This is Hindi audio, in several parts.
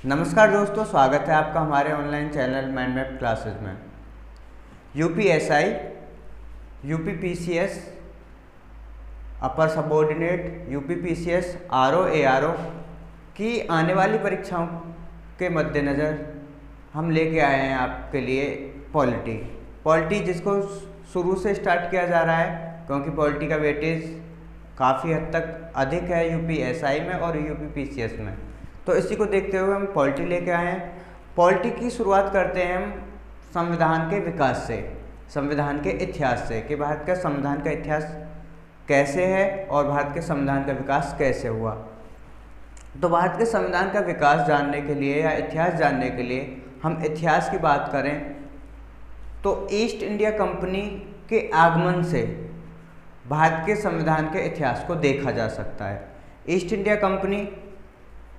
नमस्कार दोस्तों, स्वागत है आपका हमारे online channel mind map classes में। यूपीएसआई, यूपीपीसीएस, अपर सबऑर्डिनेट, यूपीपीसीएस, आरओ, एआरओ की आने वाली परीक्षाओं के मद्देनज़र हम लेके आए हैं आपके लिए पॉलिटी जिसको शुरू से स्टार्ट किया जा रहा है, क्योंकि पॉलिटी का वेटेज काफ़ी हद तक अधिक है यूपीएसआई में और यूपीपीसीएस में। तो इसी को देखते हुए हम पॉलिटी लेके आए हैं। पॉलिटी की शुरुआत करते हैं हम संविधान के विकास से, संविधान के इतिहास से, कि भारत का संविधान का इतिहास कैसे है और भारत के संविधान का विकास कैसे हुआ। तो भारत के संविधान का विकास जानने के लिए या इतिहास जानने के लिए हम इतिहास की बात करें तो ईस्ट इंडिया कंपनी के आगमन से भारत के संविधान के इतिहास को देखा जा सकता है। ईस्ट इंडिया कंपनी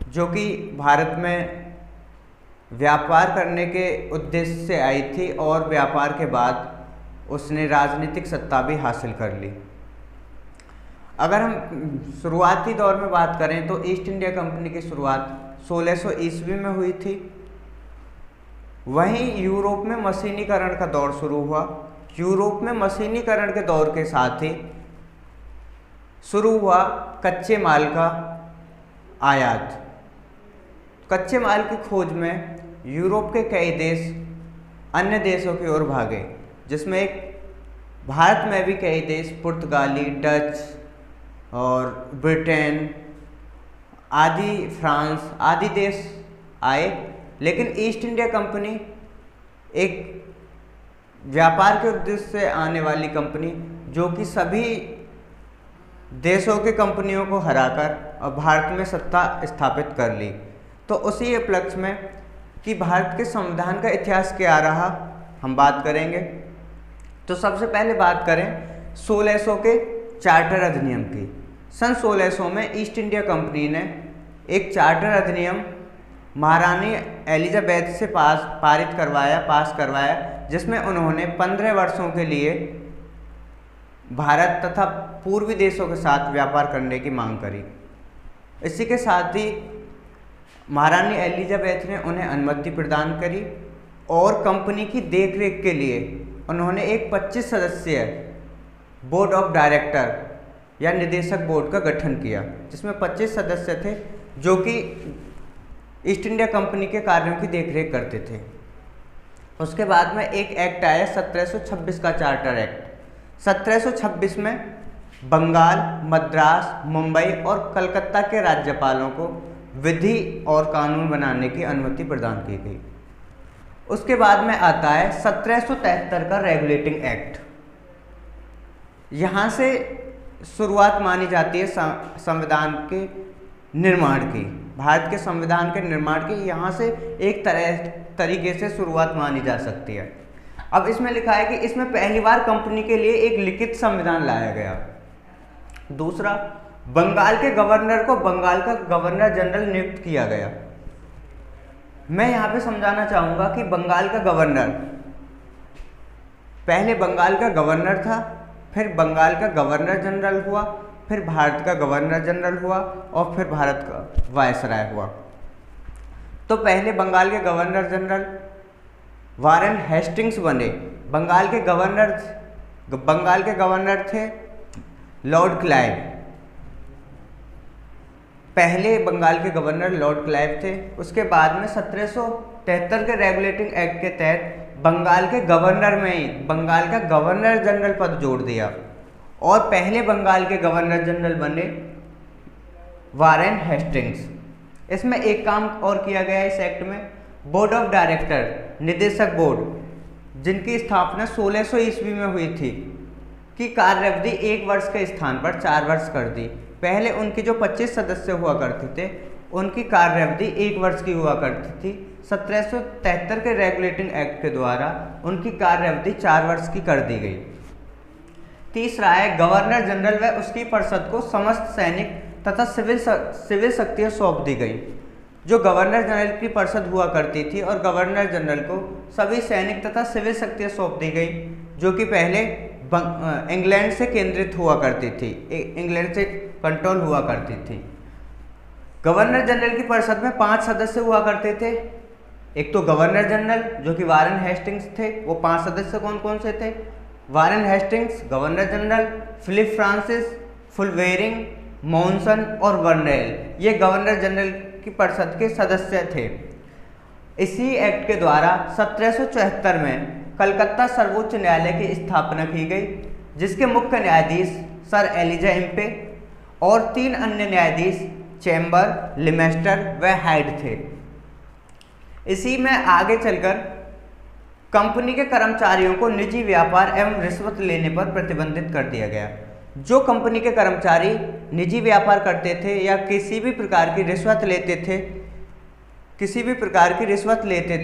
जो कि भारत में व्यापार करने के उद्देश्य से आई थी और व्यापार के बाद उसने राजनीतिक सत्ता भी हासिल कर ली। अगर हम शुरुआती दौर में बात करें तो ईस्ट इंडिया कंपनी की शुरुआत 1600 ईस्वी में हुई थी। वहीं यूरोप में मशीनीकरण का दौर शुरू हुआ। यूरोप में मशीनीकरण के दौर के साथ ही शुरू हुआ कच्चे माल का आयात। कच्चे माल की खोज में यूरोप के कई देश अन्य देशों की ओर भागे, जिसमें एक भारत में भी कई देश पुर्तगाली, डच और ब्रिटेन आदि, फ्रांस आदि देश आए। लेकिन ईस्ट इंडिया कंपनी एक व्यापार के उद्देश्य से आने वाली कंपनी जो कि सभी देशों के कंपनियों को हराकर और भारत में सत्ता स्थापित कर ली। तो उसी उपलक्ष्य में कि भारत के संविधान का इतिहास क्या रहा हम बात करेंगे। तो सबसे पहले बात करें 1600 के चार्टर अधिनियम की। सन 1600 में ईस्ट इंडिया कंपनी ने एक चार्टर अधिनियम महारानी एलिजाबेथ से पास करवाया, जिसमें उन्होंने 15 वर्षों के लिए भारत तथा पूर्वी देशों के साथ व्यापार करने की मांग करी। इसी के साथ ही महारानी एलिजाबेथ ने उन्हें अनुमति प्रदान करी और कंपनी की देखरेख के लिए उन्होंने एक 25 सदस्यीय बोर्ड ऑफ डायरेक्टर या निदेशक बोर्ड का गठन किया, जिसमें 25 सदस्य थे जो कि ईस्ट इंडिया कंपनी के कार्यों की देखरेख करते थे। उसके बाद में एक एक्ट आया 1726 का चार्टर एक्ट। 1726 में बंगाल, मद्रास, मुंबई और कलकत्ता के राज्यपालों को विधि और कानून बनाने की अनुमति प्रदान की गई। उसके बाद में आता है 1773 का रेगुलेटिंग एक्ट। यहाँ से शुरुआत मानी जाती है संविधान के निर्माण की, भारत के संविधान के निर्माण की। यहाँ से एक तरीके से शुरुआत मानी जा सकती है। अब इसमें लिखा है कि इसमें पहली बार कंपनी के लिए एक लिखित संविधान लाया गया। दूसरा, बंगाल के गवर्नर को बंगाल का गवर्नर जनरल नियुक्त किया गया। मैं यहाँ पे समझाना चाहूँगा कि बंगाल का गवर्नर, पहले बंगाल का गवर्नर था, फिर बंगाल का गवर्नर जनरल हुआ, फिर भारत का गवर्नर जनरल हुआ और फिर भारत का वायसराय हुआ। तो पहले बंगाल के गवर्नर जनरल वारेन हेस्टिंग्स बने। बंगाल के गवर्नर थे लॉर्ड क्लाइव। पहले बंगाल के गवर्नर लॉर्ड क्लाइव थे। उसके बाद में 1773 के रेगुलेटिंग एक्ट के तहत बंगाल के गवर्नर में ही बंगाल का गवर्नर जनरल पद जोड़ दिया और पहले बंगाल के गवर्नर जनरल बने वारेन हेस्टिंग्स। इसमें एक काम और किया गया इस एक्ट में, बोर्ड ऑफ डायरेक्टर, निदेशक बोर्ड, जिनकी स्थापना 1600 ईस्वी में हुई थी, की कार्यावधि 1 वर्ष के स्थान पर 4 वर्ष कर दी। पहले उनकी जो 25 सदस्य हुआ करते थे उनकी कार्यावधि 1 वर्ष की हुआ करती थी। 1773 के रेगुलेटिंग एक्ट के द्वारा उनकी कार्यावधि 4 वर्ष की कर दी गई। तीसरा है गवर्नर जनरल व उसकी परिषद को समस्त सैनिक तथा सिविल शक्तियाँ सौंप दी गई। जो गवर्नर जनरल की परिषद हुआ करती थी और गवर्नर जनरल को सभी सैनिक तथा सिविल शक्तियाँ सौंप दी गई, जो कि पहले इंग्लैंड से केंद्रित हुआ करती थी, इंग्लैंड से कंट्रोल हुआ करती थी। गवर्नर जनरल की परिषद में 5 सदस्य हुआ करते थे। एक तो गवर्नर जनरल जो कि वारेन हेस्टिंग्स थे, वो 5 सदस्य कौन कौन से थे? Warren Hastings, governor general, Philip Francis, Clavering, Monson और वर्नेल, ये गवर्नर जनरल की परिषद के सदस्य थे। इसी एक्ट के द्वारा 1774 में कलकत्ता सर्वोच्च न्यायालय की स्थापना की गई, जिसके मुख्य न्यायाधीश सर एलिजा इम्पे और 3 अन्य न्यायाधीश चैम्बर, लिमेस्टर व हाइड थे। इसी में आगे चलकर कंपनी के कर्मचारियों को निजी व्यापार एवं रिश्वत लेने पर प्रतिबंधित कर दिया गया। जो कंपनी के कर्मचारी निजी व्यापार करते थे या किसी भी प्रकार की रिश्वत लेते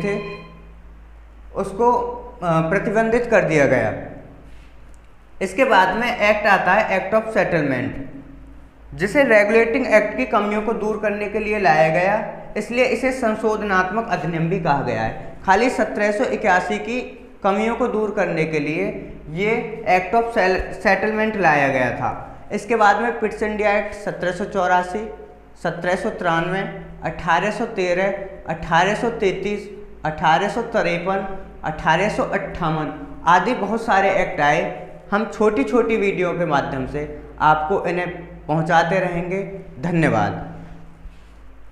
थे, उसको प्रतिबंधित कर दिया गया। इसके बाद में एक्ट आता है एक्ट ऑफ सेटलमेंट, जिसे रेगुलेटिंग एक्ट की कमियों को दूर करने के लिए लाया गया, इसलिए इसे संशोधनात्मक अधिनियम भी कहा गया है। खाली 1781 की कमियों को दूर करने के लिए ये एक्ट ऑफ सेटलमेंट लाया गया था। इसके बाद में पिट्स इंडिया एक्ट 1784, 1793, 1813, 1833, 1853, 1858 आदि बहुत सारे एक्ट आए। हम छोटी छोटी वीडियो के माध्यम से आपको इन्हें पहुंचाते रहेंगे। धन्यवाद।